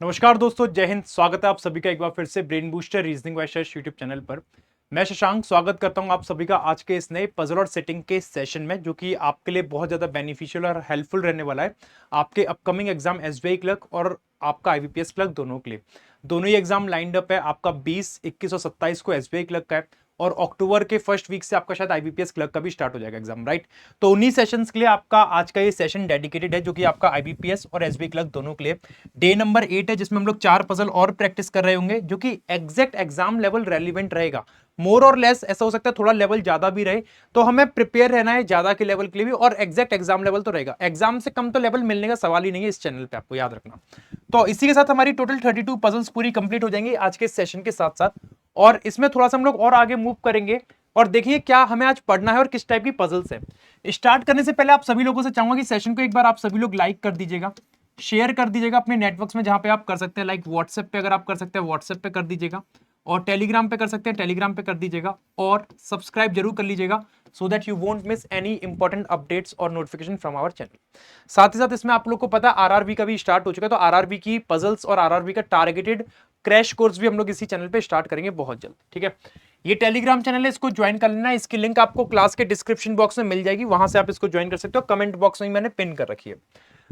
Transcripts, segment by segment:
नमस्कार दोस्तों, जय हिंद। स्वागत है आप सभी का एक बार फिर से brain booster reasoning by Shash YouTube channel पर। मैं शशांक स्वागत करता हूं आप सभी का आज के इस नए पजल और सेटिंग के सेशन में, जो कि आपके लिए बहुत ज्यादा बेनिफिशियल और हेल्पफुल रहने वाला है आपके अपकमिंग एग्जाम एसबीआई क्लर्क और आपका आईबीपीएस क्लर्क दोनों के लिए। दोनों ही एग्जाम लाइंड अप है। आपका 20, 21 और 27 को एसबीआई क्लर्क का है और अक्टूबर के फर्स्ट वीक से आपका शायद आईबीपीएस क्लर्क का भी स्टार्ट हो जाएगा एग्जाम, राइट। तो उन्हीं सेशंस के लिए आपका आज का ये सेशन डेडिकेटेड है, जो कि आपका आईबीपीएस और एसबीआई क्लर्क दोनों के लिए डे नंबर 8 है, जिसमें हम लोग 4 पजल और प्रैक्टिस कर रहे होंगे, जो कि एग्जैक्ट एग्जाम लेवल रेलिवेंट रहेगा। मोर और लेस ऐसा हो सकता है थोड़ा लेवल ज्यादा भी रहे, तो हमें प्रिपेयर रहना है ज्यादा के लेवल के लिए भी, और एग्जैक्ट एग्जाम लेवल तो रहेगा। एग्जाम से कम तो लेवल मिलने का सवाल ही नहीं है इस चैनल पे, आपको याद रखना। तो इसी के साथ हमारी टोटल 32 पजल्स पूरी कंप्लीट हो जाएंगी आज के सेशन के साथ साथ, और इसमें थोड़ा सा हम लोग और आगे मूव करेंगे और देखिए क्या हमें आज पढ़ना है और किस टाइप की पजल्स है। स्टार्ट करने से पहले आप सभी लोगों से चाहूंगा कि सेशन को एक बार आप सभी लोग लाइक कर दीजिएगा, शेयर कर दीजिएगा अपने नेटवर्क्स में जहां पे आप कर सकते हैं। लाइक व्हाट्सएप पे अगर आप कर सकते हैं व्हाट्सएप पे कर दीजिएगा, और टेलीग्राम पे कर सकते हैं टेलीग्राम पे कर दीजिएगा, और सब्सक्राइब जरूर कर लीजिएगा so that you won't miss any important updates और नोटिफिकेशन फ्रॉम आवर चैनल। साथ ही साथ इसमें आप लोग को पता है आरआरबी का भी स्टार्ट हो चुका है, तो आरआरबी की पजल्स और आरआरबी का टारगेटेड क्रैश कोर्स भी हम लोग इसी चैनल पे स्टार्ट करेंगे बहुत जल्द, ठीक है। ये टेलीग्राम चैनल है, इसको ज्वाइन कर लेना। इसकी लिंक आपको क्लास के डिस्क्रिप्शन बॉक्स में मिल जाएगी, वहां से आप इसको ज्वाइन कर सकते हो। कमेंट बॉक्स में मैंने पिन कर रखी है।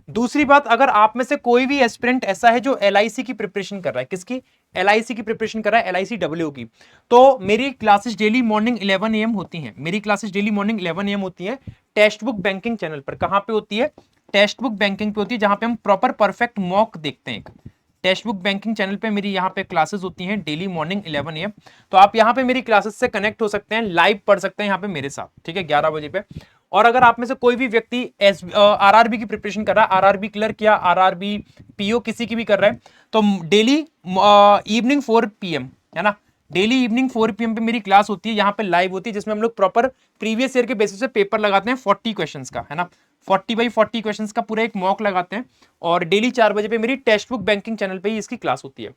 दूसरी बात, अगर आप में से कोई भी एस्पिरेंट ऐसा है जो एलआईसी की प्रिपरेशन कर रहा है, किसकी? एलआईसी की प्रिपरेशन कर रहा है, एलआईसी डब्ल्यू की, तो मेरी क्लासेस डेली मॉर्निंग 11 AM होती हैं। मेरी क्लासेस डेली मॉर्निंग 11 AM होती हैं टेक्स्ट बुक बैंकिंग चैनल पर। कहां पे होती है? टेक्स्ट बुक बैंकिंग पे होती है, जहां पे हम प्रॉपर परफेक्ट मॉक देखते हैं। टेक्स्ट बुक बैंकिंग चैनल पे मेरी यहाँ पे क्लासेस होती हैं डेली मॉर्निंग 11 AM। तो आप यहाँ पे मेरी क्लासेस से कनेक्ट हो सकते हैं, लाइव पढ़ सकते हैं यहाँ पे मेरे साथ, ठीक है, 11 बजे पे। और अगर आप में से कोई भी व्यक्ति आरआरबी की प्रिपरेशन कर रहा है, आरआरबी क्लर्क या आरआरबी पीओ किसी की भी कर रहा है, तो डेली इवनिंग 4 PM, है ना, डेली इवनिंग 4 PM पे मेरी क्लास होती है, यहाँ पे लाइव होती है, जिसमें हम लोग प्रॉपर प्रीवियस ईयर के बेसिस पे पेपर लगाते हैं 40 क्वेश्चंस का, है ना, 40x40 क्वेश्चंस का पूरा एक मॉक लगाते हैं। और डेली 4 बजे पे मेरी टेक्स्ट बुक बैंकिंग चैनल पे ही इसकी क्लास होती है।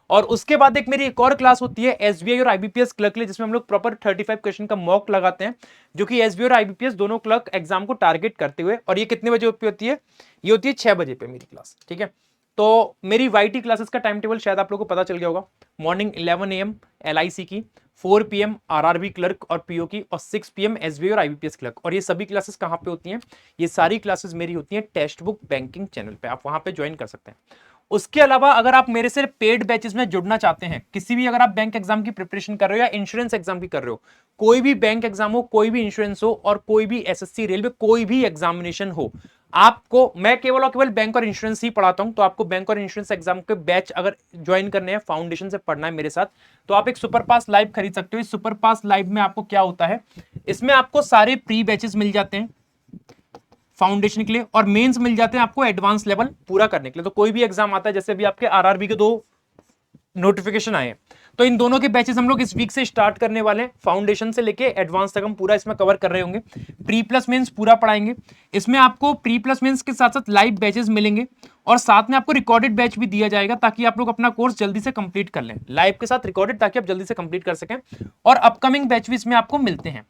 और उसके बाद एक मेरी एक और क्लास होती है एसबीआई और आईबीपीएस क्लर्क के लिए, जिसमें हम लोग प्रॉपर 35 क्वेश्चन का मॉक लगाते हैं, जो कि एसबीआई और आईबीपीएस दोनों क्लर्क एग्जाम को टारगेट करते हुए। और ये कितने बजे होती है? ये होती है 6 बजे पे मेरी क्लास, ठीक है। तो मेरी वाईटी क्लासेस का टाइम टेबल शायद आप लोगों को पता चल गया होगा। मॉर्निंग 11 AM एलआईसी की, 4 PM आरआरबी क्लर्क और पीओ की, और 6 PM एसबीआई और आईबीपीएस क्लर्क। और ये सभी क्लासेस कहां पे होती हैं? ये सारी क्लासेस मेरी होती हैं टेक्स्ट बुक बैंकिंग चैनल पे, आप वहां पे ज्वाइन कर सकते हैं। उसके अलावा अगर आप मेरे से पेड बैचेस में जुड़ना चाहते हैं, किसी भी, अगर आप बैंक एग्जाम की प्रिपरेशन कर रहे हो या इंश्योरेंस एग्जाम की कर रहे हो, कोई भी बैंक एग्जाम हो, कोई भी इंश्योरेंस हो, और कोई भी एसएससी रेलवे कोई भी एग्जामिनेशन हो, आपको मैं केवल और केवल बैंक और इंश्योरेंस ही पढ़ाता हूं। तो आपको बैंक और इंश्योरेंस एग्जाम के बैच अगर ज्वाइन करने हैं, फाउंडेशन से पढ़ना है मेरे साथ, तो आप एक सुपर पास लाइव खरीद सकते हो। इस सुपर पास लाइव में आपको क्या होता है, इसमें आपको सारे प्री बैचेस मिल जाते हैं फाउंडेशन के लिए, और मेंस मिल जाते हैं आपको एडवांस लेवल पूरा करने के लिए। तो कोई भी एग्जाम आता है, जैसे अभी आपके आरआरबी के 2 नोटिफिकेशन आए हैं, तो इन दोनों के बैचेस हम लोग इस वीक से स्टार्ट करने वाले हैं। फाउंडेशन से लेके एडवांस तक हम पूरा इसमें कवर कर रहे होंगे। प्री प्लस मेंस पूरा पढ़ाएंगे। इसमें आपको प्री प्लस मेंस के साथ साथ लाइव बैचेस मिलेंगे, और साथ में आपको रिकॉर्डेड बैच भी दिया जाएगा, ताकि आप लोग अपना कोर्स जल्दी से कंप्लीट कर लें। लाइव के साथ रिकॉर्डेड, ताकि आप जल्दी से कंप्लीट कर सकें। और अपकमिंग बैच भी इसमें आपको मिलते हैं।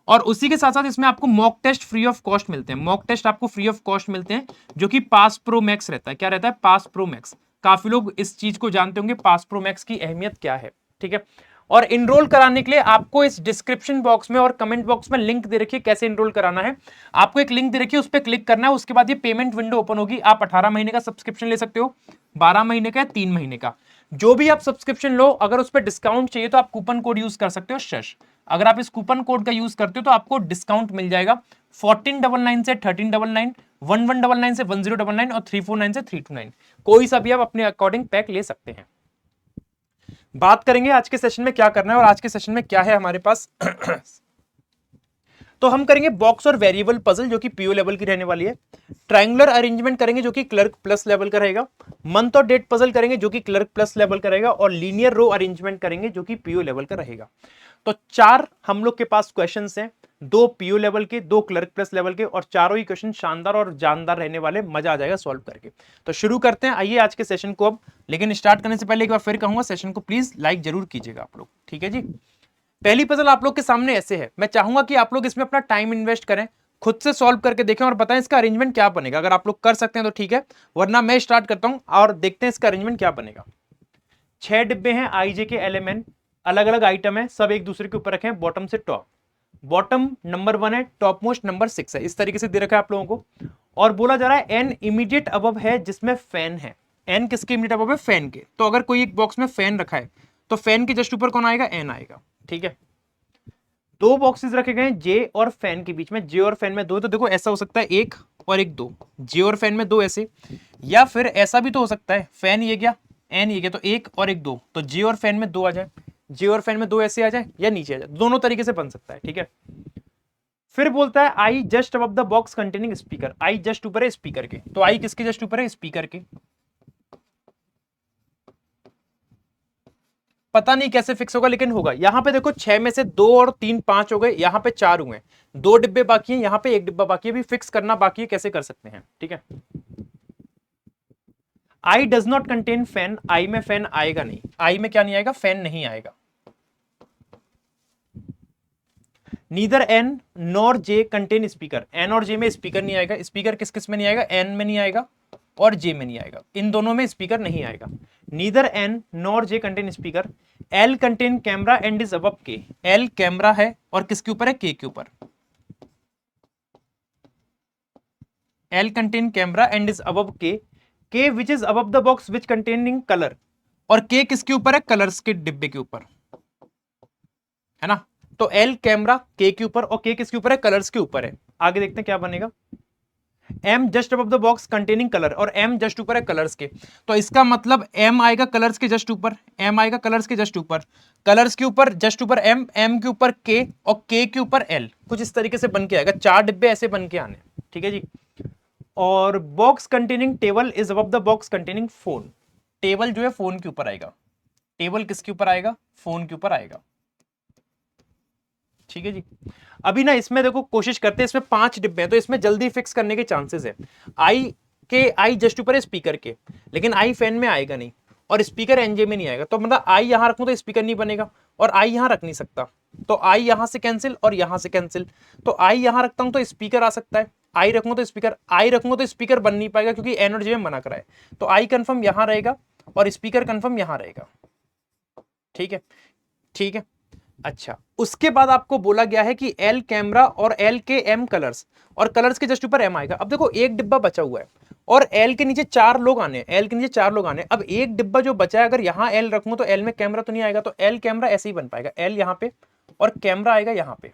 और उसी के साथ साथ इसमें आपको mock test free of cost मिलते हैं। मॉक टेस्ट आपको फ्री ऑफ कॉस्ट मिलते हैं, जो कि पास प्रो मैक्स रहता है। क्या रहता है? Pass pro max. काफी लोग इस चीज को जानते होंगे, पास प्रो मैक्स की अहमियत क्या है, ठीक है। और इनरोल कराने के लिए आपको इस डिस्क्रिप्शन बॉक्स में और कमेंट बॉक्स में लिंक दे रखी है, कैसे इनरोल कराना है। आपको एक लिंक दे रखी है, उस पर क्लिक करना है। उसके बाद ये पेमेंट विंडो ओपन होगी। आप 18 महीने का सब्सक्रिप्शन ले सकते हो, 12 महीने का या 3 महीने का, जो भी आप सब्सक्रिप्शन लो। अगर उस पर डिस्काउंट चाहिए तो आप कूपन कोड यूज कर सकते हो, शश। अगर आप इस कूपन कोड का यूज करते हो तो आपको डिस्काउंट मिल जाएगा 1499 से 1399, 1199 से 1099, और 349 से 329। कोई सा भी आप अपने अकॉर्डिंग पैक ले सकते हैं। बात करेंगे आज के सेशन में क्या करना है, और आज के सेशन में क्या है हमारे पास। तो हम करेंगे बॉक्स और वेरिएबल पजल, जो कि पीओ लेवल की रहने वाली है। ट्रायंगुलर अरेंजमेंट करेंगे, जो कि क्लर्क प्लस लेवल का रहेगा। मंथ और डेट पजल करेंगे, जो कि क्लर्क प्लस लेवल का रहेगा। और लीनियर रो अरेंजमेंट करेंगे, जो कि पीओ लेवल का रहेगा। तो 4 हम लोग के पास क्वेश्चंस हैं, 2 पीओ लेवल के, 2 क्लर्क प्लस लेवल के, और चारों ही क्वेश्चन शानदार और जानदार रहने वाले, मजा आ जाएगा सॉल्व करके। तो शुरू करते हैं, आइए आज के सेशन को अब। लेकिन स्टार्ट करने से पहले एक बार फिर कहूंगा, सेशन को प्लीज लाइक जरूर कीजिएगा आप लोग, ठीक है जी। पहली पजल आप लोग के सामने ऐसे है। मैं चाहूंगा कि आप लोग इसमें अपना टाइम इन्वेस्ट करें, खुद से सॉल्व करके देखें और बताएं इसका अरेंजमेंट क्या बनेगा। अगर आप लोग कर सकते हैं तो ठीक है, वरना मैं स्टार्ट करता हूं और देखते हैं इसका अरेंजमेंट क्या बनेगा। 6 डिब्बे हैं आईजे के एलिमेंट, अलग अलग आइटम है, सब एक दूसरे के ऊपर रखे हैं बॉटम से टॉप। बॉटम नंबर 1 है, टॉप मोस्ट नंबर 6 है, इस तरीके से दे रखा है आप लोगों को। और बोला जा रहा है एन इमीडिएट अबव है जिसमें फैन है। एन किसके इमीडिएट अबव है? फैन के। तो अगर कोई एक बॉक्स में फैन रखा है तो फैन के जस्ट ऊपर कौन आएगा? एन आएगा। ठीक है, दो बॉक्सेस रखे गए जे और फैन के बीच में, जे और फैन में दो, तो देखो ऐसा हो सकता है एक और एक दो, जे और फैन में दो ऐसे, या फिर ऐसा भी तो हो सकता है फैन ये गया एन ये गया तो एक और एक दो, तो जे और फैन में दो आ जाए, जे और फैन में दो ऐसे आ जाए या नीचे आ जाए, दोनों तरीके से बन सकता है। ठीक है, फिर बोलता है I just above the box containing speaker, I just ऊपर है स्पीकर के, तो आई किसके जस्ट ऊपर है? स्पीकर के। पता नहीं कैसे फिक्स होगा लेकिन होगा। यहां पे देखो 6 में से 2 और 3 5 हो गए, यहां पे 4 हुए, 2 डिब्बे बाकी हैं, यहां पे 1 डिब्बा बाकी है, अभी फिक्स करना बाकी है, कैसे कर सकते हैं। ठीक है, I does not contain fan, I में फैन आएगा नहीं, आई में क्या नहीं आएगा? फैन नहीं आएगा। Neither N nor J contain speaker, N और जे में स्पीकर नहीं आएगा, स्पीकर किस किस में नहीं आएगा? एन में नहीं आएगा और जे में नहीं आएगा, इन दोनों में स्पीकर नहीं आएगा। Neither N nor J contain speaker, L contain camera and is above K, L camera है और किसके ऊपर है? के के ऊपर। L contain camera and is above K which is above the box which containing colour, और K किसके ऊपर है? कलर्स के डिब्बे के ऊपर, है ना। तो एल कैमरा के के ऊपर और के किसके ऊपर है? कलर्स के ऊपर है। आगे देखते हैं क्या बनेगा। Am just above the box containing colour, और एम जस्ट ऊपर है कलर्स के, तो इसका मतलब एम आएगा कलर्स के जस्ट ऊपर, एम आएगा कलर्स के जस्ट ऊपर, कलर्स के ऊपर जस्ट ऊपर एम, एम के ऊपर के और के ऊपर एल, कुछ इस तरीके से बन के आएगा। 4 डिब्बे ऐसे बन के आने। ठीक है जी। और box containing table is above the box containing phone, table जो है फोन के ऊपर आएगा, टेबल किसके ऊपर आएगा? फोन के ऊपर आएगा। ठीक है जी। अभी ना इसमें देखो कोशिश करते हैं, इसमें 5 डिब्बे हैं तो इसमें जल्दी फिक्स करने के चांसेस है। आई जस्ट ऊपर है स्पीकर के, लेकिन आई फैन में आएगा नहीं और स्पीकर एनजे में नहीं आएगा, तो मतलब आई यहां रखूं तो स्पीकर नहीं बनेगा और आई यहां रख नहीं सकता, तो आई यहां से कैंसिल और यहां से कैंसिल, तो आई यहां रखता हूं तो स्पीकर आ सकता है, आई रखूंगा तो स्पीकर, आई रखूंगा तो स्पीकर बन नहीं पाएगा क्योंकि एन और जे में मना करा है, तो आई कंफर्म यहां रहेगा और स्पीकर कंफर्म यहां रहेगा। ठीक है, ठीक है। अच्छा, उसके बाद आपको बोला गया है कि एल कैमरा और एल के एम कलर्स, और कलर्स के जस्ट ऊपर एम आएगा। अब देखो एक डिब्बा बचा हुआ है और एल के नीचे 4 लोग आने, एल के नीचे 4 लोग आने, अब एक डिब्बा जो बचा है अगर यहां एल रखूं तो एल में कैमरा तो नहीं आएगा, तो एल कैमरा ऐसे ही बन पाएगा, एल यहां पे और कैमरा आएगा यहां पे।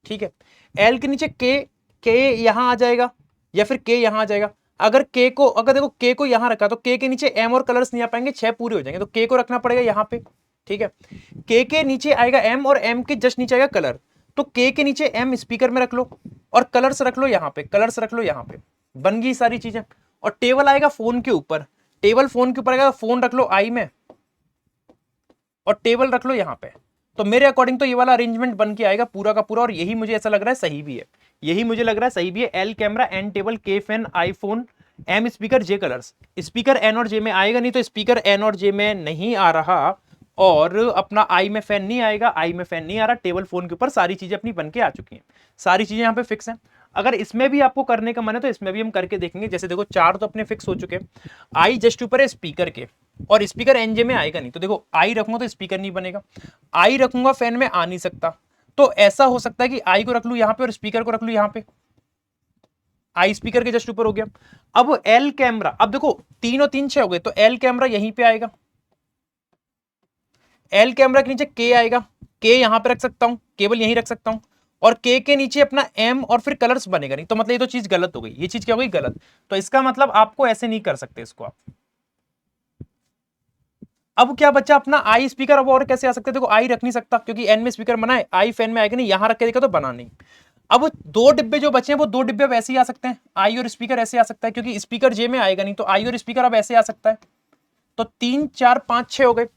ठीक है, एल के नीचे के यहां आ जाएगा या फिर के यहां आ जाएगा। अगर के को, अगर देखो के को यहां रखा तो के नीचे एम और कलर्स नहीं आ पाएंगे, 6 पूरे हो जाएंगे, तो के को रखना पड़ेगा यहां पे। ठीक है, के नीचे आएगा एम और एम के जस्ट नीचे आएगा कलर, तो के नीचे एम स्पीकर में रख लो और कलर्स रख लो यहां पे, कलर्स रख लो यहां पे, बन गई सारी चीजें। और टेबल आएगा फोन के ऊपर, टेबल फोन के ऊपर आएगा, फोन रख लो आई में और टेबल रख लो यहां पे। तो मेरे अकॉर्डिंग तो ये वाला अरेंजमेंट बन के आएगा पूरा का पूरा, और यही मुझे ऐसा लग रहा है सही भी है, यही मुझे लग रहा है सही भी है। एल कैमरा, एन टेबल, के फैन, आई फोन, एम स्पीकर, जे कलर्स। स्पीकर एन और जे में आएगा नहीं, तो स्पीकर एन और जे में नहीं आ रहा, और अपना आई में फैन नहीं आएगा, आई में फैन नहीं आ रहा, टेबल फोन के ऊपर सारी चीजें अपनी बन के आ चुकी हैं, सारी चीजें यहाँ पे फिक्स हैं। अगर इसमें भी आपको करने का मन है तो इसमें भी हम करके देखेंगे। जैसे देखो 4 तो अपने फिक्स हो चुके, आई जस्ट ऊपर है स्पीकर के और स्पीकर एनजे में आएगा नहीं, तो देखो आई रखूंगा तो स्पीकर नहीं बनेगा, आई रखूंगा फैन में आ नहीं सकता, तो ऐसा हो सकता है कि आई को रख लू यहां पे और स्पीकर को रख लू यहां पे, आई स्पीकर के जस्ट ऊपर हो गया। अब एल कैमरा, अब देखो 3 और 3 6 हो गए, तो एल कैमरा यहीं पे आएगा, एल कैमरा के नीचे के आएगा, के यहां पे रख सकता हूं, केवल यहीं रख सकता हूं, और के नीचे अपना एम और फिर कलर्स बनेगा नहीं, तो मतलब ये तो चीज गलत हो गई, ये चीज क्या हो गई? गलत। तो इसका मतलब आपको ऐसे नहीं कर सकते इसको आप। अब क्या बच्चा अपना आई स्पीकर, अब और कैसे आ सकते हैं? देखो आई रख नहीं सकता क्योंकि एन में स्पीकर बना है, आई फैन में आएगा नहीं, यहां रख के देखा तो बना नहीं। अब 2 डिब्बे जो बचे हैं वो 2 डिब्बे अब ऐसे ही आ सकते हैं, आई और स्पीकर ऐसे आ सकता है क्योंकि स्पीकर जे में आएगा नहीं, तो आई और स्पीकर अब ऐसे आ सकता है, तो 3 4 5 6 हो गए।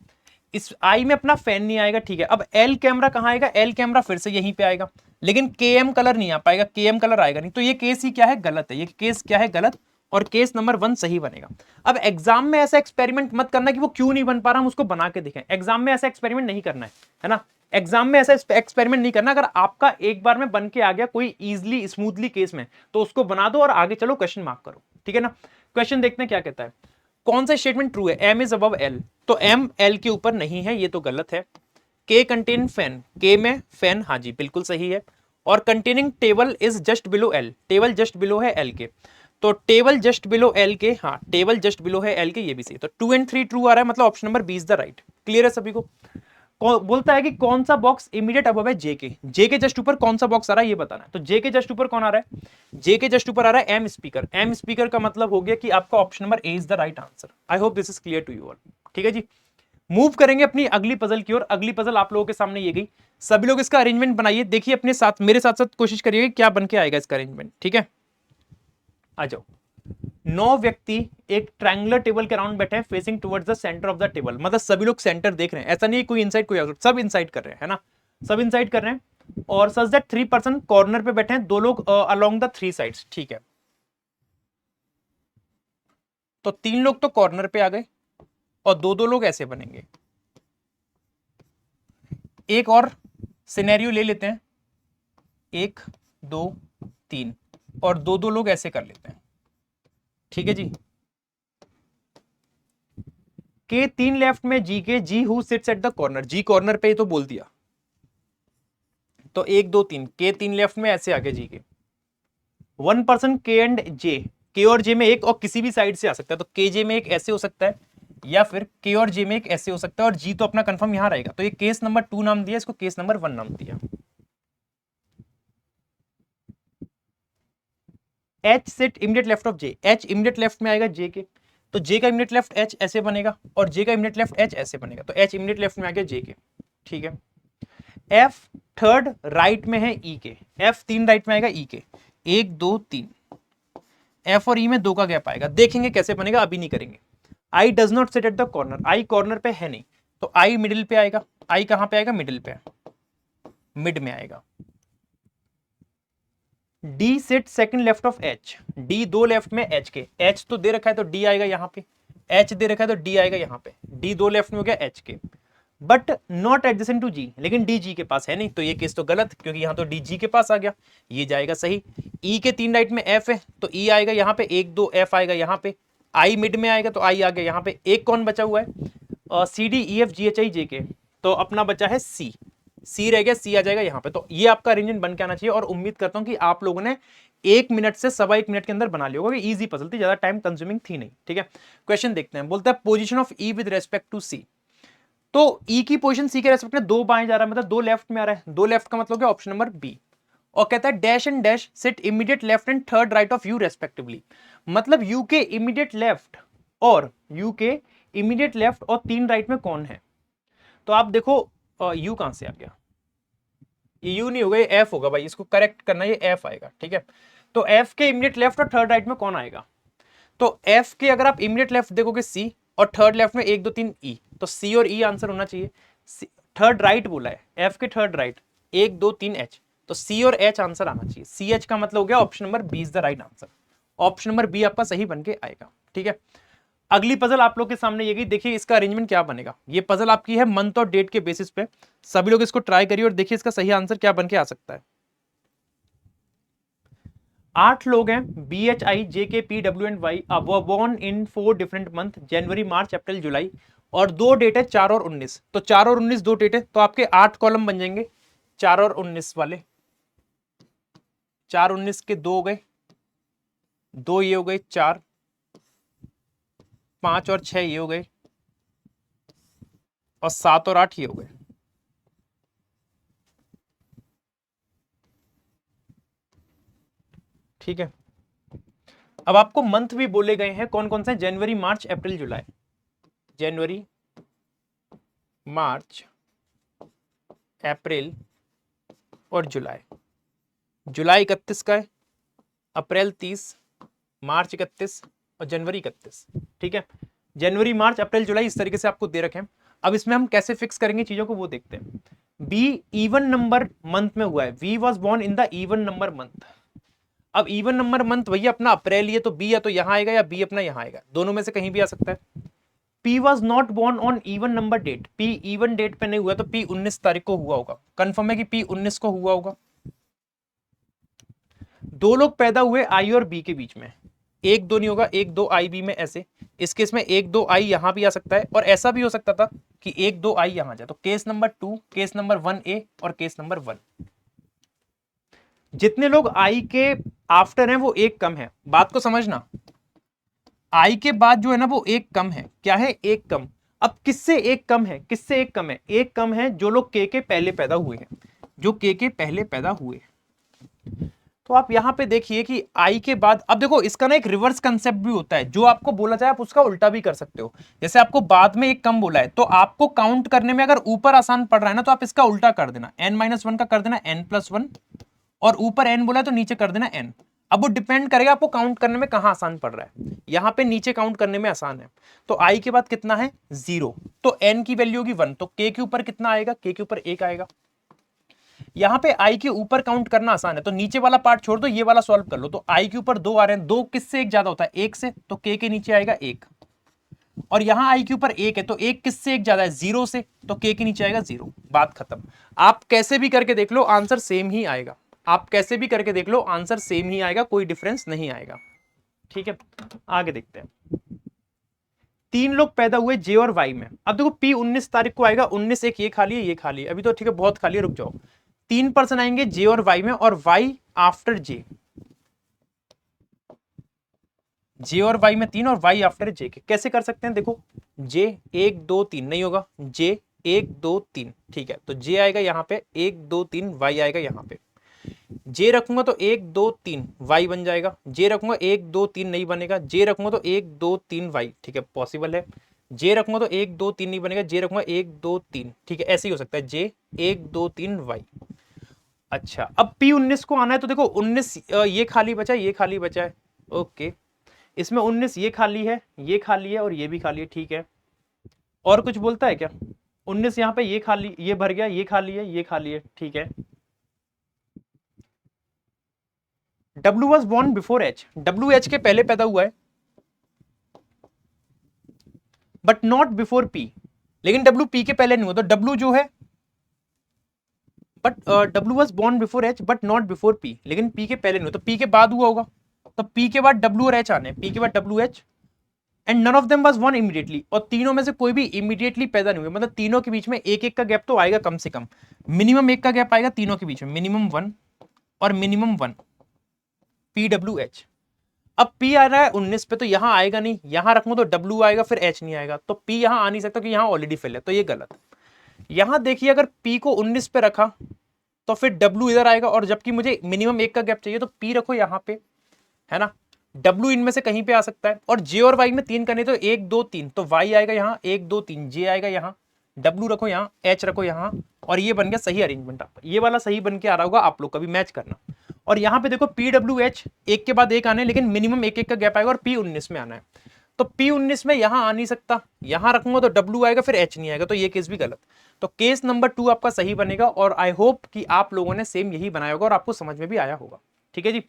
इस आई में अपना फैन नहीं आएगा, ठीक है। अब एल कैमरा कहां आएगा? एल कैमरा फिर से यहीं पे आएगा, लेकिन के एम कलर नहीं आ पाएगा, के एम कलर आएगा नहीं, तो ये केस ही क्या है? गलत है, ये केस क्या है? गलत और केस नंबर 1 सही बनेगा। अब एग्जाम में ऐसा एक्सपेरिमेंट मत करना कि वो क्यों नहीं बन पा रहा, हम उसको बना के दिखाएं। एग्जाम में ऐसा एक्सपेरिमेंट नहीं करना है ना। एग्जाम में ऐसा एक्सपेरिमेंट नहीं करना। अगर आपका एक बार में बन के आ गया कोई इजिली स्मूथली केस में, तो उसको बना दो और आगे चलो, क्वेश्चन मार्क करो, ठीक है ना। क्वेश्चन देखते हैं क्या कहता है। कौन सा स्टेटमेंट ट्रू है? एम इज अबव एल, तो एम एल के ऊपर नहीं है, ये तो गलत है। के कंटेन फैन, के में फैन, हाँ जी बिल्कुल सही है। और containing table is just below L, table just below है एल के, तो टेबल जस्ट बिलो एल के, हाँ टेबल जस्ट बिलो है एल के, ये भी सही। तो 2 and 3 ट्रू आ रहा है, मतलब option number B is the right. Clear है सभी को? बोलता है कि कौन सा बॉक्स इमीडिएट अबव है जे के, जे के जस्ट ऊपर कौन सा बॉक्स आ रहा है ये बताना है। तो जे के जस्ट ऊपर कौन आ रहा है? जे के जस्ट ऊपर आ रहा है एम स्पीकर। एम स्पीकर का मतलब हो गया कि आपका option number A is the right answer. I hope this is clear to you all. ठीक है जी, मूव करेंगे अपनी अगली पजल की ओर। अगली पजल आप लोगों के सामने ये गई। सभी लोग इसका अरेंजमेंट बनाइए, देखिए अपने साथ, मेरे साथ साथ कोशिश करिए क्या बन के आएगा इसका अरेंजमेंट। ठीक है, आ जाओ। 9 व्यक्ति एक ट्रायंगुलर टेबल के अराउंड बैठे हैं, facing towards the centre of the table. मतलब सभी लोग सेंटर देख रहे हैं, ऐसा नहीं कोई इनसाइड कोई आउटसाइड, सब इनसाइड कर रहे हैं, है ना, सब इनसाइड कर रहे हैं। और सच दैट 3 पर्सन कॉर्नर पे बैठे हैं, 2 लोग अलोंग द 3 साइड्स। ठीक है, तो 3 लोग तो कॉर्नर पे आ गए और 2 लोग ऐसे बनेंगे। एक और सिनेरियो ले लेते हैं, 1 2 3, और 2 लोग ऐसे कर लेते हैं। ठीक है जी, के 3 लेफ्ट में जी के, G who sits at the corner, G corner पे ही तो बोल दिया। तो 1 2 3, के 3 लेफ्ट में ऐसे आगे जी के। 1 पर्सन के एंड जे, के और जे में एक और किसी भी साइड से आ सकता है, तो के जे में एक ऐसे हो सकता है, या फिर के और जे में एक ऐसे हो सकता है, और जी तो अपना कंफर्म यहां रहेगा। तो ये केस नंबर 2 नाम दिया, इसको केस नंबर 1 नाम दिया। H sit immediate left of J, H immediate left में आएगा जे के, तो जे का इमीडिएट लेफ्ट एच ऐसे बनेगा, और जे का इमीडिएट लेफ्ट एच ऐसे बनेगा, तो एच इमीडिएट लेफ्ट में आ गया जे के। ठीक है, एफ थर्ड राइट में है ई के, एफ 3 राइट में आएगा ई के, 1 2 3, एफ और ई में 2 का गैप आएगा। देखेंगे कैसे बनेगा, अभी नहीं करेंगे। आई does not sit at the corner, I corner पे है नहीं, तो आई मिडिल पे आएगा। आई कहां पे आएगा? मिडिल पे, मिड में आएगा। D sit second left of H, D 2 left में एच के, एच तो दे रखा है तो डी आएगा यहाँ पे, एच दे रखा है तो डी आएगा यहाँ पे, डी 2 लेफ्ट में हो गया एच के, बट नॉट एडजेसेंट टू जी, लेकिन डी जी के पास है नहीं, तो ये केस तो गलत, क्योंकि यहाँ तो डी जी के पास आ गया, ये जाएगा सही। ई के 3 राइट में एफ है, तो ई आएगा यहाँ पे, 1 2 एफ आएगा यहाँ पे, आई मिड में आएगा तो आई आ गया यहाँ पे। एक कौन बचा हुआ है? C D E F G H I J K, तो अपना बचा है सी, सी रह गया, सी आ जाएगा यहाँ पे। तो ये आपका अरेंजमेंट बन के आना चाहिए, और उम्मीद करता हूं कि आप लोगों ने 1 मिनट से 1.25 मिनट के अंदर बना लिया होगा। इजी पजल थी, ज्यादा टाइम कंज्यूमिंग थी नहीं। ठीक है, क्वेश्चन देखते हैं। बोलता है position of E with respect to C, तो ई की पोजीशन सी के रेस्पेक्ट में 2 बाएं जा रहा है, मतलब 2 लेफ्ट में आ रहा है, 2 लेफ्ट का मतलब क्या? Option number B. और कहता है dash and dash sit immediate left and third right of U respectively, मतलब यू के इमीडिएट लेफ्ट और यू के इमीडिएट लेफ्ट और 3 राइट में कौन है? तो आप देखो यू कहां से आ गया, ये यू नहीं होगा, ये एफ होगा भाई, इसको करेक्ट करना, ये एफ आएगा। ठीक है, तो एफ के इमीडिएट लेफ्ट और थर्ड राइट में कौन आएगा? तो एफ के अगर आप इमीडिएट लेफ्ट देखोगे सी, और थर्ड लेफ्ट में 1 2 3 ई, तो सी और ई आंसर होना चाहिए। थर्ड राइट बोला है, एफ के थर्ड राइट 1 2 3 एच, तो सी और एच आंसर आना चाहिए। सी एच का मतलब हो गया option number B is the right answer. Option number B आपका सही बन के आएगा। ठीक है, अगली पजल आप लोग के सामने ये गई, देखिए इसका अरेंजमेंट क्या बनेगा। ये पजल आपकी है मंथ और डेट के बेसिस पे, सभी लोग इसको ट्राई करिए और देखिए इसका सही आंसर क्या बन के आ सकता है। 8 लोग हैं, B H I J K P W and Y, born in 4 different month, January March April July, और 2 डेट है 4 और 19, तो 4 और 19 2 डेट है, तो आपके 8 कॉलम बन जाएंगे 4 और 19 वाले। 4 19 के 2 हो गए, 2 ये हो गए 4, 5 और 6 ये हो गए, और 7 और 8 ये हो गए। ठीक है, अब आपको मंथ भी बोले गए हैं, कौन कौन से? जनवरी मार्च अप्रैल जुलाई, जनवरी मार्च अप्रैल और जुलाई। जुलाई 31 का है, अप्रैल 30, मार्च 31 और जनवरी 31। ठीक है, जनवरी मार्च अप्रैल जुलाई इस तरीके से आपको दे रखे हैं। अब इसमें हम कैसे फिक्स करेंगे चीजों को वो देखते हैं। बी इवन नंबर मंथ में हुआ है, we was born in the even number month. अब इवन नंबर मंथ भैया अपना अप्रैल ये तो बी या तो यहां आएगा या बी अपना यहां आएगा, दोनों में से कहीं भी आ सकता है। P was not born on even number date, P even date पे नहीं हुआ तो P 19 तारीख को हुआ होगा, कंफर्म है कि P 19 को हुआ होगा। दो लोग पैदा हुए आई और बी के बीच में, एक दो नहीं होगा, एक दो आई बी में ऐसे, इस केस में एक दो आई यहां भी आ सकता है, और ऐसा भी हो सकता था कि एक दो आई यहां जाए। तो case number 2, case number 1A और केस नंबर 1। जितने लोग आई के आफ्टर हैं वो एक कम है, बात को समझना, आई के बाद जो है ना वो एक कम है। क्या है? एक कम। अब किससे एक कम है? किससे एक कम है? एक कम है जो लोग के पहले पैदा हुए हैं, जो के पहले पैदा हुए। तो आप यहां पे देखिए कि आई के बाद, अब देखो इसका ना एक रिवर्स कंसेप्ट भी होता है, जो आपको बोला जाए आप उसका उल्टा भी कर सकते हो। जैसे आपको बाद में एक कम बोला है तो आपको काउंट करने में अगर ऊपर आसान पड़ रहा है ना तो आप इसका उल्टा कर देना, n-1 का कर देना n+1, और ऊपर n बोला है तो नीचे कर देना n। अब वो डिपेंड करेगा आपको काउंट करने में कहां आसान पड़ रहा है। यहां पे नीचे काउंट करने में आसान है, तो आई के बाद कितना है? 0, तो n की वैल्यू होगी 1, तो k के ऊपर कितना आएगा? k के ऊपर 1 आएगा। यहां पे आई के ऊपर काउंट करना आसान है, तो नीचे वाला पार्ट छोड़ दो, ये वाला सॉल्व कर लो। तो आई के ऊपर 2 आ रहे हैं, 2 किससे एक ज्यादा होता है? 1 से, तो k के नीचे आएगा 1। और यहां आई के ऊपर 1 है तो 1 किससे एक ज्यादा है? 0 से, तो k के नीचे आएगा 0। बात खत्म। आप कैसे भी करके देख लो आंसर सेम ही आएगा, आप कैसे भी करके देख लो आंसर सेम ही आएगा, कोई डिफरेंस नहीं आएगा। ठीक है, आगे देखते हैं। 3 लोग पैदा हुए जे और वाई में। अब देखो P 19 तारीख को आएगा, 19 एक ये खाली है, ये खाली है, अभी तो ठीक है बहुत खाली है, रुक जाओ। 3 पर्सन आएंगे जे और वाई में, और वाई आफ्टर जे, जे और वाई में 3 और वाई आफ्टर जे के। कैसे कर सकते हैं? देखो जे 1 2 3 नहीं होगा, जे 1 2 3, ठीक है, तो जे आएगा यहाँ पे 1 2 3, वाई आएगा यहाँ पे। जे रखूंगा तो 1 2 3 वाई बन जाएगा, जे रखूंगा 1 2 3 नहीं बनेगा, जे रखूंगा तो 1 2 3 वाई, ठीक है पॉसिबल है। जे रखूंगा तो 1 2 3 नहीं बनेगा, जे रखूंगा 1 2 3, ठीक है ऐसे ही हो सकता है, जे 1 2 3 वाई। अच्छा, अब P 19 को आना है, तो देखो 19 ये खाली बचा है, ये खाली बचा है, ओके, इसमें 19 ये खाली है, ये खाली है और ये भी खाली है, ठीक है। और कुछ बोलता है क्या? 19 यहाँ पे ये खाली, ये भर गया, ये खाली है, ये खाली है, ठीक है। W was born before H, W H के पहले पैदा हुआ है, बट नॉट बिफोर P, लेकिन W P के पहले नहीं हुआ, तो W जो है, but W was born before H but not before P, लेकिन P के पहले नहीं हुआ, तो P के बाद हुआ होगा, तो P के बाद W और H आने, P के बाद W H, and none of them was born immediately, और तीनों में से कोई भी इमीडिएटली पैदा नहीं हुए, मतलब तीनों के बीच में एक एक का गैप तो आएगा कम से कम, मिनिमम एक का गैप आएगा तीनों के बीच में, मिनिमम 1 और मिनिमम 1, PWH। अब P आ रहा है 19 पे, तो यहां आएगा नहीं, यहां रखूंगा तो W आएगा फिर H नहीं आएगा, तो P यहां आ नहीं सकता कि यहां ऑलरेडी फिल है, तो ये गलत। यहां देखिए अगर P को 19 पे रखा तो फिर W इधर आएगा, और जबकि मुझे मिनिमम एक का गैप चाहिए, तो P रखो यहां पे, है ना, W इनमें से कहीं पे आ सकता है, और J और Y में 3 करने, तो 1 2 3, तो Y आएगा यहाँ 1 2 3, J आएगा यहाँ, W रखो यहाँ, H रखो यहाँ, और ये बन गया सही अरेंजमेंट। आप ये वाला सही बन के आ रहा होगा, आप लोग कभी मैच करना। और यहाँ पे देखो PWH एक के बाद एक आने, लेकिन मिनिमम एक एक का गैप आएगा, और P 19 में आना है, तो P 19 में यहाँ आ नहीं सकता, यहाँ रखूंगा तो W आएगा फिर H नहीं आएगा, तो ये केस भी गलत। तो केस नंबर 2 आपका सही बनेगा, और आई होप कि आप लोगों ने सेम यही बनाया होगा और आपको समझ में भी आया होगा। ठीक है जी,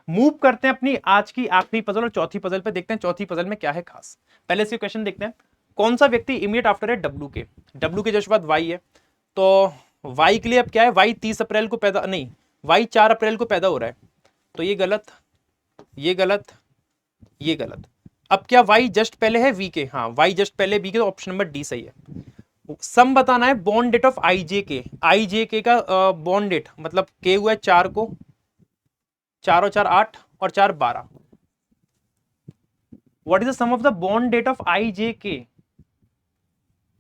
मूव करते हैं अपनी आज की आखिरी पजल और चौथी पजल पे, देखते हैं चौथी पजल में क्या है खास। पहले से क्वेश्चन देखते हैं, कौन सा व्यक्ति इमीडिएट आफ्टर है W के, W के जस्ट बाद Y है, तो Y के लिए अब क्या है, Y 30 अप्रैल को पैदा, नहीं Y 4 अप्रैल को पैदा हो रहा है, तो ये गलत, ये गलत, ये गलत। अब क्या Y जस्ट पहले है V के, हाँ Y जस्ट पहले V के, तो ऑप्शन नंबर डी सही है। सम बताना है बॉर्न डेट ऑफ IJK का बॉर्न डेट, मतलब K हुआ है 4 को, 4 और 4 8 और 4 12। What is the sum of the born date of IJK?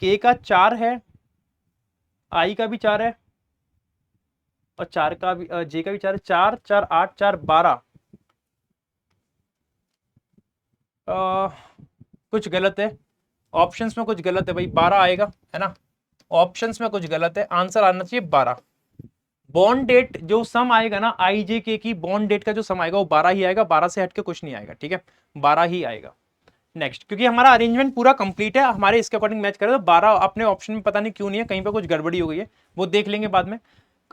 K का 4 है, I का भी 4 है, और 4 का भी J का भी 4 है, 4 4 8 4 12। कुछ गलत है ऑप्शंस में, कुछ गलत है भाई, 12 आएगा, है ना, ऑप्शंस में कुछ गलत है, आंसर आना चाहिए 12। बॉन्ड डेट जो सम आएगा ना IJK की बॉन्ड डेट का जो सम आएगा वो 12 ही आएगा, 12 से हटके कुछ नहीं आएगा, ठीक है 12 ही आएगा। नेक्स्ट, क्योंकि हमारा अरेंजमेंट पूरा कंप्लीट है, हमारे इसके अकॉर्डिंग मैच करें, तो 12 अपने ऑप्शन में पता नहीं क्यों नहीं है, कहीं पे कुछ गड़बड़ी हो गई है, वो देख लेंगे बाद में।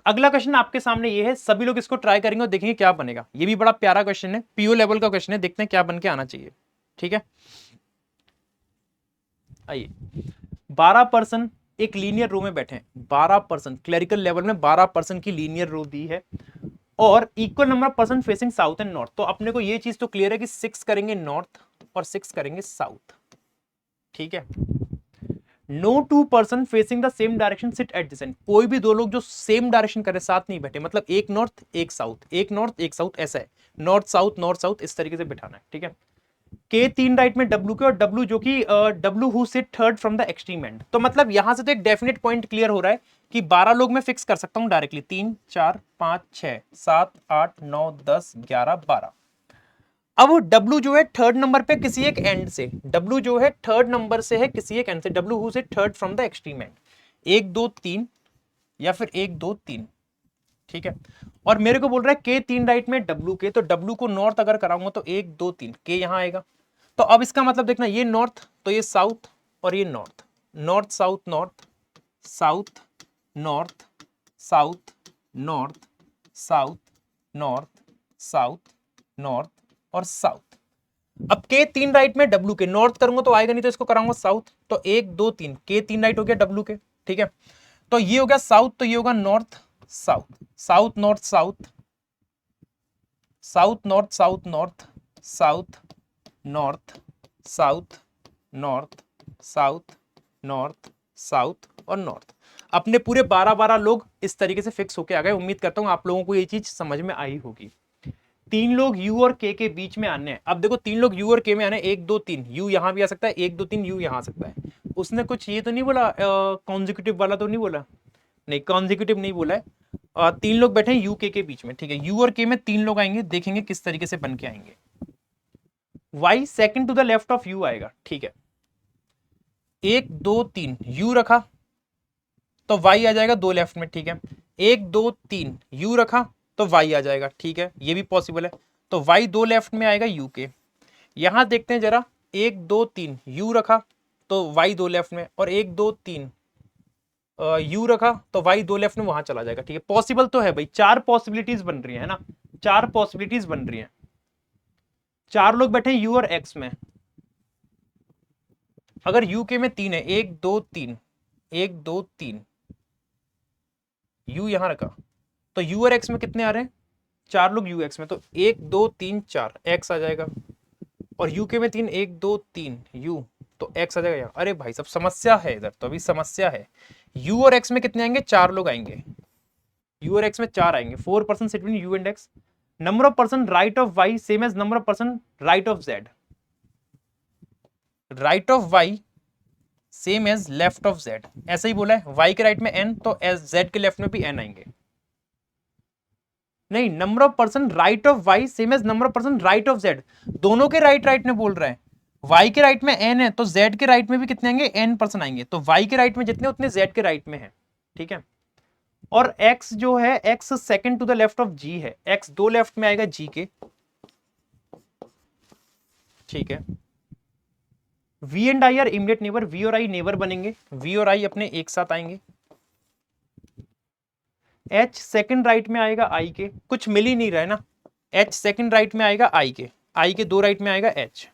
अगला क्वेश्चन आपके सामने ये है, सभी लोग इसको ट्राई करेंगे और देखेंगे क्या बनेगा। ये भी बड़ा प्यारा क्वेश्चन है, पीओ लेवल का क्वेश्चन है, देखते हैं क्या बन के आना चाहिए। ठीक है, आइए। 12 पर्सन एक लीनियर रो में बैठे हैं, 12 पर्सन क्लरिकल लेवल में 12 पर्सन की लीनियर रो दी है और equal number of person facing south and north. तो अपने को ये चीज तो क्लियर है कि 6 करेंगे नॉर्थ और 6 करेंगे साउथ। ठीक है, no two person facing the same direction sit adjacent. कोई भी दो लोग जो सेम डायरेक्शन करे साथ नहीं बैठे, मतलब एक नॉर्थ एक साउथ, एक नॉर्थ एक साउथ, ऐसा है नॉर्थ साउथ इस तरीके से बिठाना है। ठीक है, के 3 राइट में डब्ल्यू के, और डब्ल्यू जो कि W who sit third from the extreme and. तो मतलब यहां से तो एक डेफिनेट पॉइंट क्लियर हो रहा है कि 12 लोग मैं फिक्स कर सकता हूं डायरेक्टली, 3 4 5 6 7 8 9 10 11 12। अब W जो है थर्ड नंबर पे किसी एक एंड से, W जो है थर्ड नंबर से है किसी एक एंड से, W हु से third from the extreme and, 1 2 3 या फिर 1 2 3। ठीक है, और मेरे को बोल रहा है के 3 राइट में W के, तो W को नॉर्थ अगर कराऊंगा तो 1 2 3 के यहां आएगा। तो अब इसका मतलब देखना, ये नॉर्थ तो ये साउथ और ये north, north south north south north south north south north south north और साउथ। अब के 3 राइट में डब्ल्यू के, नॉर्थ करूंगा तो आएगा नहीं तो इसको कराऊंगा साउथ, तो 1 2 3 के 3 राइट हो गया डब्ल्यू के। ठीक है, तो ये हो गया साउथ, तो ये होगा north south, south north south, south north south north, south north south north south north south और नॉर्थ। अपने पूरे 12 लोग इस तरीके से फिक्स होके आ गए। उम्मीद करता हूं आप लोगों को ये चीज समझ में आई होगी। 3 लोग यू और के बीच में आने हैं। अब देखो 3 लोग यू और के में आने, 1 2 3 यू यहां भी आ सकता है, 1 2 3 यू यहां आ सकता है। उसने कुछ ये तो नहीं बोला कॉन्जिक्यूटिव वाला तो नहीं बोला, नहीं कॉन्जिक्यूटिव नहीं बोला है। 3 लोग बैठे हैं यू के बीच में। ठीक है, यू और के में 3 लोग आएंगे, देखेंगे किस तरीके से बन के आएंगे। y second to the left of u आएगा। ठीक है, 1 2 3 u रखा तो y आ जाएगा 2 लेफ्ट में। ठीक है, 1 2 3 u रखा तो y आ जाएगा। ठीक है, ये भी पॉसिबल है, तो y 2 लेफ्ट में आएगा u के। यहां देखते हैं जरा, 1 2 3 u रखा तो y 2 लेफ्ट में, और 1 2 3 u रखा तो y 2 लेफ्ट में वहां चला जाएगा। ठीक है, पॉसिबल तो है भाई, 4 पॉसिबिलिटीज बन रही है ना, 4 पॉसिबिलिटीज बन रही है। 4 लोग बैठे u और x में, अगर यूके में 3 है, 1 2 3 1 2 3 u यहां रखा तो u और x में कितने आ रहे हैं, 4 लोग u x में, तो 1 2 3 4 x आ जाएगा, और यूके में 3 1 2 3 u तो x आ जाएगा यहाँ। अरे भाई सब समस्या है इधर, तो अभी समस्या है। u और x में कितने आएंगे, 4 लोग आएंगे, u और x में 4 आएंगे। 4 person sit between u and x। Number of person right of y same as number of person right of z, right of y same as left of z, ऐसा ही बोला है। y के right में n तो z के left में भी n आएंगे। नहीं, number of person right of y same as number of person right of z, दोनों के राइट में बोल रहे हैं। y के राइट में n है तो z के राइट में भी कितने आएंगे, n पर्सन आएंगे, तो y के राइट में जितने उतने z के राइट में है। ठीक है, और x जो है, x second to the left of g है, x 2 लेफ्ट में आएगा g के। ठीक है, v and i are immediate neighbour, v और i नेबर बनेंगे, v और i अपने एक साथ आएंगे। h सेकंड राइट में आएगा i के, कुछ मिल ही नहीं रहा है ना, h सेकंड राइट में आएगा i के 2 राइट में आएगा h।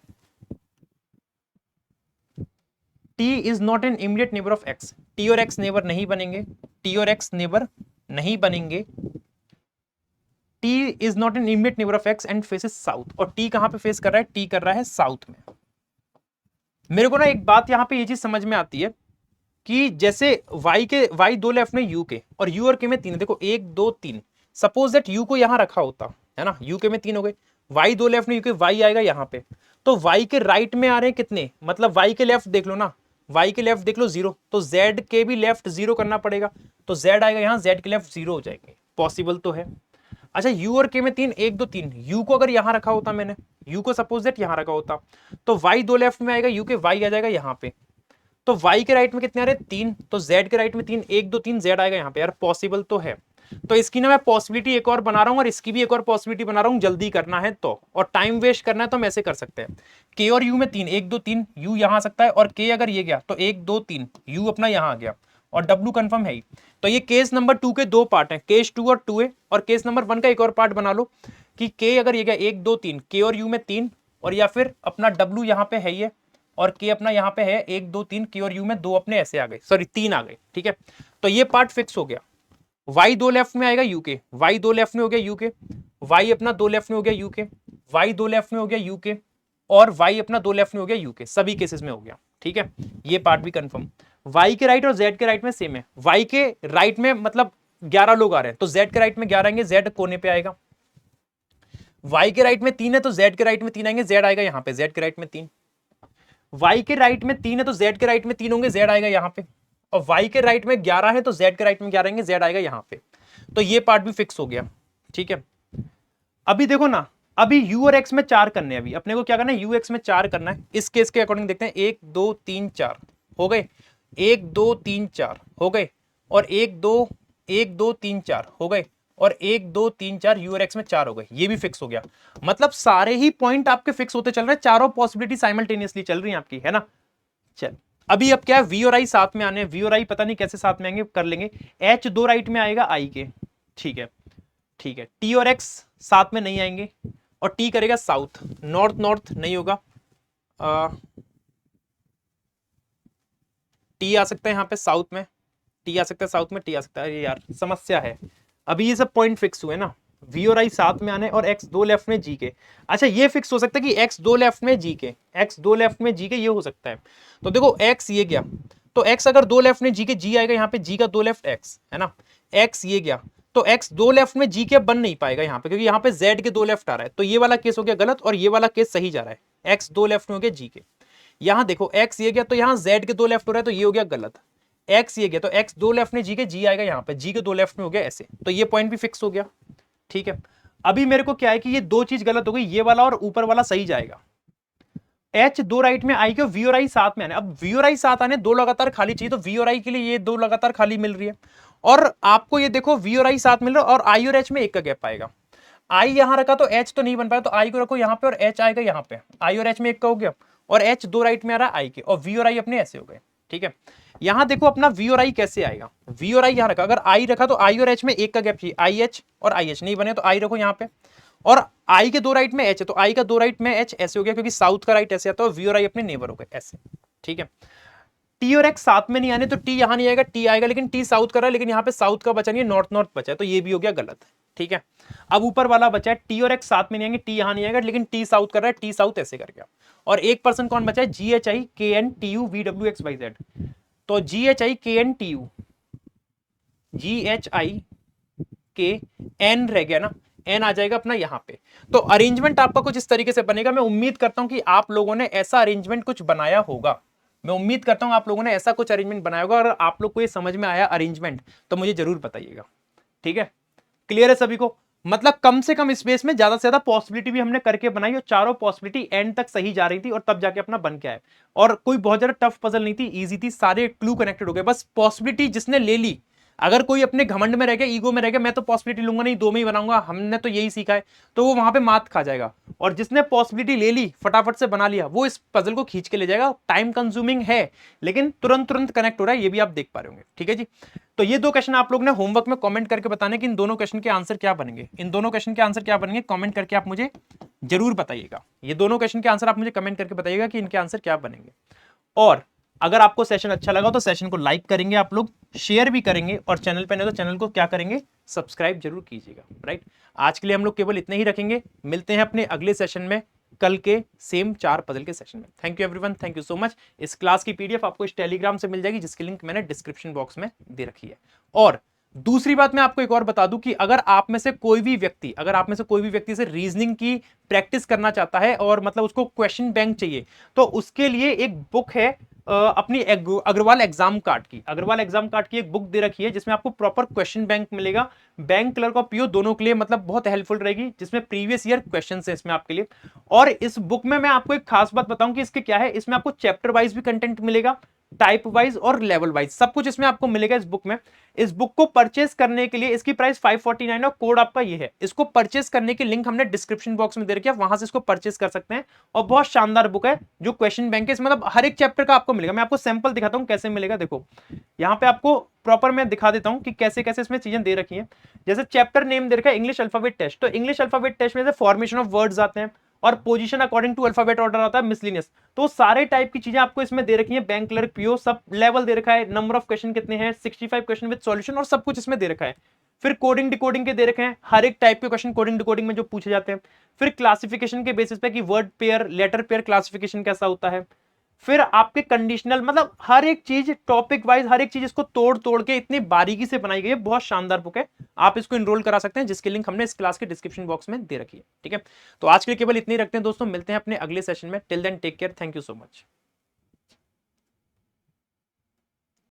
t is not an immediate neighbour of x, t और x नेबर नहीं बनेंगे, t और x नेबर नहीं बनेंगे। t is not an immediate neighbour of x and faces south, और t कहां पे फेस कर रहा है, t कर रहा है साउथ में। मेरे को ना एक बात यहां पे ये चीज समझ में आती है कि जैसे y 2 लेफ्ट में u के, और u और k में 3, देखो 1 2 3, सपोज दैट u को यहां रखा होता है ना, u के में 3 हो गए, y 2 लेफ्ट में u के, y आएगा यहाँ पे, तो y के राइट में आ रहे हैं कितने, मतलब y के लेफ्ट देख लो ना, y के लेफ्ट देख लो 0, तो z के भी लेफ्ट 0 करना पड़ेगा, तो z आएगा यहाँ, z के लेफ्ट 0 हो जाएंगे। पॉसिबल तो है। अच्छा, u और k में 3 1 2 3, u को अगर यहां रखा होता मैंने, u को सपोज दैट यहां रखा होता, तो y 2 लेफ्ट में आएगा, u के y आ जाएगा यहाँ पे, तो y के राइट में कितने आ रहे हैं 3, तो z के राइट में 3 1 2 3 z आएगा यहाँ पे। यार पॉसिबल तो है, तो इसकी ना मैं पॉसिबिलिटी एक और बना रहा हूँ, और इसकी भी एक और पॉसिबिलिटी बना रहा हूँ, जल्दी करना है तो, और टाइम वेस्ट करना है तो हम ऐसे कर सकते हैं। k और u में 3 1 2 3 u यहाँ आ सकता है, और k अगर ये गया तो 1 2 3 u अपना यहाँ आ गया, और W कंफर्म है ही। तो ये केस नंबर 2 के दो पार्ट हैं, केस 2 और 2A, और केस नंबर 1 का एक और पार्ट बना लो कि K अगर ये क्या 1 2 3, K और U में 3, और या फिर अपना W यहाँ पे है ही है और K अपना यहाँ पे है 1 2 3, K और U में 2 अपने ऐसे आ गए, सॉरी 3 आ गए, ठीक है। तो ये पार्ट फिक्स हो गया। Y 2 लेफ्ट में आएगा UK, Y 2 लेफ्ट में हो गया UK, Y अपना 2 लेफ्ट में हो गया UK, Y 2 लेफ्ट में हो गया UK, और Y अपना 2 लेफ्ट में हो गया UK, सभी केसेस में हो गया, ठीक है। ये पार्ट भी कंफर्म। Y के राइट और Z के राइट में सेम है। Y के राइट में मतलब 11 लोग आ रहे हैं, तो Z के राइट में 11 आएंगे, Z कोने पे आएगा। Y के राइट में 3 है तो Z के राइट में 3 आएंगे, Z आएगा यहाँ पे, Z के राइट में 3। Y के राइट में 3 है तो Z के राइट में 3 होंगे, Z आएगा यहाँ पे। और Y के राइट में 11 है तो Z के राइट में 11 आएंगे, Z आएगा यहाँ पे। तो ये पार्ट भी फिक्स हो गया, ठीक है। अभी देखो ना, अभी U और X में 4 करने हैं, अभी अपने को क्या करना है, UX में 4 करना है। इस केस के अकॉर्डिंग देखते हैं, 1 2 3 4 हो गए, 1 2 3 4 हो गए, और 1 2 3 4 हो गए, और 1 2 3 4 U और X में 4 हो गए, ये भी फिक्स हो गया। मतलब सारे ही पॉइंट आपके फिक्स होते चल रहे हैं, चारों पॉसिबिलिटी साइमल्टेनियसली चल रही है आपकी, है ना। चल अभी अब क्या है, V और I साथ में आने हैं, V और I पता नहीं कैसे साथ में आएंगे, कर लेंगे। H 2 राइट में आएगा I के, ठीक है, ठीक है। T और X साथ में नहीं आएंगे, और T करेगा साउथ, नॉर्थ नॉर्थ नहीं होगा। T आ सकता है यहाँ पे साउथ में, T आ सकता है साउथ में, T आ सकता है, यार समस्या है। अभी ये सब पॉइंट फिक्स हुए ना, V और I साथ में आने और X 2 लेफ्ट में G के। अच्छा ये फिक्स हो सकता है कि X 2 लेफ्ट में G के, X 2 लेफ्ट में G के, ये हो सकता है। तो देखो X ये गया, तो X अगर 2 लेफ्ट में G के, G आएगा यहाँ पे, G का 2 लेफ्ट X है ना। X ये गया, तो X 2 लेफ्ट में G के बन नहीं पाएगा यहाँ पे, क्योंकि यहाँ पे Z के 2 लेफ्ट आ रहा है, तो ये वाला केस हो गया गलत, और ये वाला केस सही जा रहा है। X 2 लेफ्ट में हो गया G के। यहाँ देखो X ये गया, तो यहाँ Z के 2 लेफ्ट हो रहा है, तो ये हो गया गलत। X ये गया, तो X 2 लेफ्ट में G के, G आएगा यहाँ पे, G के 2 लेफ्ट में हो गया ऐसे, तो ये पॉइंट भी फिक्स हो गया, ठीक है। अभी मेरे को क्या है कि ये दो चीज गलत हो गई, ये वाला और ऊपर वाला सही जाएगा। H 2 राइट में I के, V और I साथ में आने। अब V और I साथ आने, दो लगातार खाली चाहिए, तो V और I के लिए ये दो लगातार खाली मिल रही है। और आपको ये देखो V और I साथ मिल रहा है, और I और H में एक का गैप आएगा। I यहां रखा तो H तो नहीं बन पाया, तो I को रखो यहाँ पे, और H आएगा यहाँ पे, I और H में एक का हो गया, और H 2 राइट में आ रहा है I के, और V और I अपने ऐसे हो गए, ठीक है। यहां देखो अपना V और I कैसे आएगा, V और I यहां रखा, अगर I रखा तो I और H में एक का गैप चाहिए, IH और IH नहीं बने, तो I रखो यहाँ पे, और I के 2 राइट में H है, तो I का 2 राइट में H ऐसे हो गया, क्योंकि साउथ का राइट ऐसे आता है, V और I अपने नेबर हो गए ऐसे, ठीक है। T और X साथ में नहीं आने, तो T यहां नहीं आएगा, T आएगा, लेकिन T साउथ कर रहा है, लेकिन यहाँ पे साउथ का बचा नहीं है, नॉर्थ नॉर्थ बचा है, तो ये भी हो गया गलत, ठीक है। अब ऊपर वाला बचा है, T और X साथ में नहीं आएंगे, T यहां नहीं आएगा, लेकिन T साउथ कर रहा है, T साउथ ऐसे कर गया। और एक पर्सन कौन बचा है, GHI KN TU VWXYZ, तो GHI KN TU, GHI KN रह गया ना, N आ जाएगा अपना यहाँ पे। तो अरेंजमेंट आपका कुछ इस तरीके से बनेगा। मैं उम्मीद करता हूं कि आप लोगों ने ऐसा अरेंजमेंट कुछ बनाया होगा, मैं उम्मीद करता हूं आप लोगों ने ऐसा कुछ अरेंजमेंट बनाया होगा। और आप लोग को ये समझ में आया अरेंजमेंट, तो मुझे जरूर बताइएगा, ठीक है। क्लियर है सभी को, मतलब कम से कम स्पेस में ज्यादा से ज्यादा पॉसिबिलिटी भी हमने करके बनाई, और चारों पॉसिबिलिटी एंड तक सही जा रही थी, और तब जाके अपना बन के आए। और कोई बहुत ज्यादा टफ पजल नहीं थी, इजी थी, सारे क्लू कनेक्टेड हो गए। बस पॉसिबिलिटी जिसने ले ली, अगर कोई अपने घमंड में रह गया, ईगो में रह गया, मैं तो पॉसिबिलिटी लूंगा नहीं, दो में ही बनाऊंगा, हमने तो यही सीखा है, तो वो वहां पे मात खा जाएगा। और जिसने पॉसिबिलिटी ले ली, फटाफट से बना लिया, वो इस पजल को खींच के ले जाएगा। टाइम कंज्यूमिंग है, लेकिन तुरंत तुरंत कनेक्ट हो रहा है, ये भी आप देख पा रहे होंगे, ठीक है जी। तो ये दो क्वेश्चन आप लोग ने होमवर्क में कमेंट करके बताने कि इन दोनों क्वेश्चन के आंसर क्या बनेंगे, इन दोनों क्वेश्चन के आंसर क्या बनेंगे, कमेंट करके आप मुझे जरूर बताइएगा। ये दोनों क्वेश्चन के आंसर आप मुझे कमेंट करके बताइएगा कि इनके आंसर क्या बनेंगे। और अगर आपको सेशन अच्छा लगा तो सेशन को लाइक करेंगे आप लोग, शेयर भी करेंगे, और चैनल पे नहीं तो चैनल को क्या करेंगे, सब्सक्राइब जरूर कीजिएगा, राइट। आज के लिए हम लोग केवल इतने ही रखेंगे, मिलते हैं अपने अगले सेशन में कल के सेम 4 पजल के सेशन में। Thank you everyone, thank you so much. इस क्लास की पीडीएफ आपको इस टेलीग्राम से मिल जाएगी, जिसकी लिंक मैंने डिस्क्रिप्शन बॉक्स में दे रखी है। और दूसरी बात मैं आपको एक और बता दूं कि अगर आप में से कोई भी व्यक्ति से रीजनिंग की प्रैक्टिस करना चाहता है, और मतलब उसको क्वेश्चन बैंक चाहिए, तो उसके लिए एक बुक है अपनी अग्रवाल एग्जाम कार्ड की एक बुक दे रखी है, जिसमें आपको प्रॉपर क्वेश्चन बैंक मिलेगा। बैंक क्लर्क और पीओ दोनों के लिए मतलब बहुत हेल्पफुल रहेगी, जिसमें प्रीवियस ईयर क्वेश्चन है इसमें आपके लिए। और इस बुक में मैं आपको एक खास बात बताऊं कि इसके क्या है, इसमें आपको चैप्टर वाइज भी कंटेंट मिलेगा, टाइप वाइज और लेवल वाइज सब कुछ इसमें आपको मिलेगा इस बुक में। इस बुक को परचेस करने के लिए इसकी प्राइस 549 और कोड आपका ये है। इसको परचेस करने की लिंक हमने डिस्क्रिप्शन बॉक्स में दे रखी है, वहां से इसको परचेस कर सकते हैं। और बहुत शानदार बुक है जो क्वेश्चन बैंक है, मतलब हर एक चैप्टर का आपको मिलेगा। मैं आपको सैंपल दिखाता हूं कैसे मिलेगा। देखो यहाँ पे आपको प्रॉपर मैं दिखा देता हूं कि कैसे कैसे इसमें चीजें दे रखी हैं। जैसे चैप्टर नेम दे रखा है इंग्लिश अल्फाबेट टेस्ट, तो इंग्लिश अल्फाबेट टेस्ट में से फॉर्मेशन ऑफ वर्ड्स आते हैं और position according to alphabet order आता है मिसलिनियस। तो सारे टाइप की चीजें आपको इसमें दे रखी हैं। Bank clerk, PO, sub level दे रखा है। नंबर ऑफ क्वेश्चन कितने हैं, 65 क्वेश्चन विद सॉल्यूशन और सब कुछ इसमें दे रखा है। फिर कोडिंग डिकोडिंग के दे रखे हैं, हर एक टाइप के क्वेश्चन कोडिंग डिकोडिंग में जो पूछे जाते हैं। फिर क्लासिफिकेशन के बेसिस पे कि word pair letter pair classification कैसा होता है। फिर आपके कंडीशनल, मतलब हर एक चीज टॉपिक वाइज हर एक चीज इसको तोड़ तोड़ के इतनी बारीकी से बनाई गई है। बहुत शानदार बुक है, आप इसको इनरोल करा सकते हैं, जिसकी लिंक हमने इस क्लास के डिस्क्रिप्शन बॉक्स में दे रखी है। ठीक है, तो आज के लिए केवल इतनी रखते हैं दोस्तों, मिलते हैं अपने अगले सेशन में। Till then take care, thank you so much.